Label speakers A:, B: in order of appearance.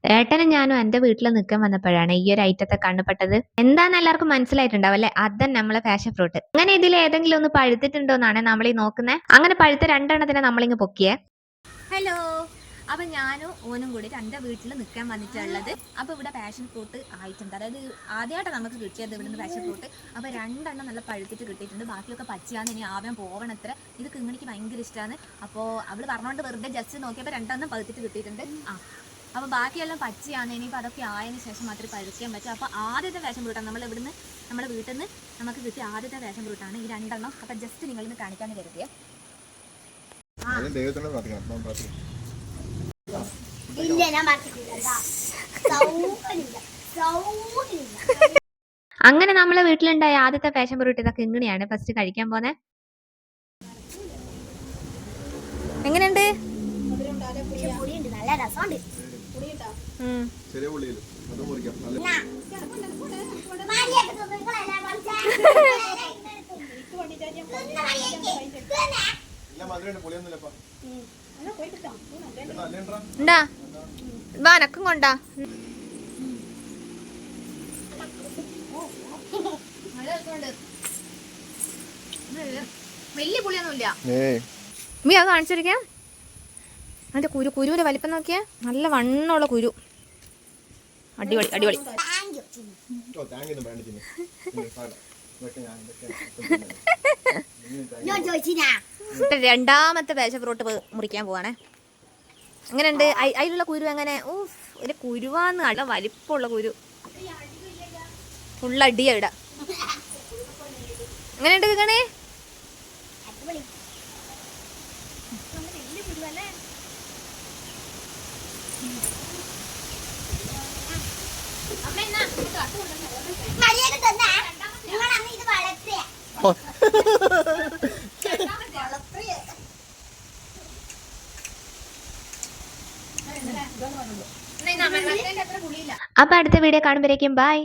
A: ഏട്ടനും ഞാനും എന്റെ വീട്ടിൽ നിൽക്കാൻ വന്നപ്പോഴാണ് ഈ ഒരു ഐറ്റത്തെ കണ്ണുപെട്ടത്. എന്താന്ന് എല്ലാവർക്കും മനസ്സിലായിട്ടുണ്ടാവും അല്ലെ? അതന്നെ നമ്മളെ പാഷൻ ഫ്രൂട്ട്. അങ്ങനെ ഇതിൽ ഏതെങ്കിലും ഒന്ന് പഴുത്തിട്ടുണ്ടോ എന്നാണ് നമ്മൾ ഈ നോക്കുന്നത്. അങ്ങനെ പഴുത്ത രണ്ടെണ്ണത്തിനെ നമ്മളിങ്ങ് പൊക്കിയേ.
B: ഹലോ, അപ്പൊ ഞാനും ഓനും കൂടി എന്റെ വീട്ടിൽ നിൽക്കാൻ വന്നിട്ടുള്ളത്. അപ്പൊ ഇവിടെ പാഷൻ ഫ്രൂട്ട് ആയിട്ടുണ്ട്. അതായത് ആദ്യമായിട്ട് നമുക്ക് കിട്ടിയത് ഇവിടുന്ന് പാഷൻ ഫ്രൂട്ട്. അപ്പൊ രണ്ടെണ്ണം നല്ല പഴുത്തിട്ട് കിട്ടിയിട്ടുണ്ട്. ബാക്കിയൊക്കെ പച്ചയാന്ന്, ഇനി ആവാൻ പോവണത്ര. ഇത് കിങ്ങിണിക്ക് ഭയങ്കര ഇഷ്ടമാണ്. അപ്പോൾ അവള് പറഞ്ഞുകൊണ്ട് വെറുതെ ജസ്റ്റ് നോക്കിയപ്പോൾ രണ്ടെണ്ണം പഴുത്തിട്ട് കിട്ടിയിട്ടുണ്ട്. അപ്പോൾ ബാക്കിയെല്ലാം പച്ചയാണ്. ഇനിയിപ്പോൾ അതൊക്കെ ആയതിനു ശേഷം മാത്രമേ പഴുക്കാൻ പറ്റൂ. അപ്പോൾ ആദ്യത്തെ പാഷൻ ഫ്രൂട്ടാണ് നമ്മൾ ഇവിടുന്ന് നമ്മുടെ വീട്ടിൽ നിന്ന് നമുക്ക് കിട്ടിയ ആദ്യത്തെ പാഷൻ ഫ്രൂട്ടാണ് ഈ രണ്ടെണ്ണം. അപ്പോൾ ജസ്റ്റ് നിങ്ങളിന്ന് കാണിക്കാമെന്ന് കരുതിയേ.
A: അങ്ങനെ നമ്മളെ വീട്ടിലുണ്ടായ ആദ്യത്തെ പാഷൻ ഫ്രൂട്ട് ഇതൊക്കെ ഇങ്ങനെയാണ് ഫസ്റ്റ് കഴിക്കാൻ പോന്നെ.
B: എങ്ങനെയുണ്ട്?
C: നല്ല രസമുണ്ട്.
B: ഉണ്ടാ വാനക്കം കൊണ്ടാ വലിയ പുളിയൊന്നുമില്ല. മീ അത് കാണിച്ചിരിക്കാം. അതിന്റെ കുരുവിന്റെ വലിപ്പം നോക്കിയാ നല്ല വണ്ണമുള്ള കുരു. അടിപൊളി അടിപൊളി. രണ്ടാമത്തെ പാഷൻ ഫ്രൂട്ട് മുറിക്കാൻ പോവാണേ. എങ്ങനെയുണ്ട്? അതിലുള്ള കുരു എങ്ങനെ? ഒരു കുരുവാന്ന് നല്ല വലിപ്പമുള്ള കുരു. ഫുള്ളടിയാ ഇട. എങ്ങനെയുണ്ട് കേക്കണേ?
A: അപ്പൊ അടുത്ത വീഡിയോ കാണുമ്പോഴേക്കും ബൈ.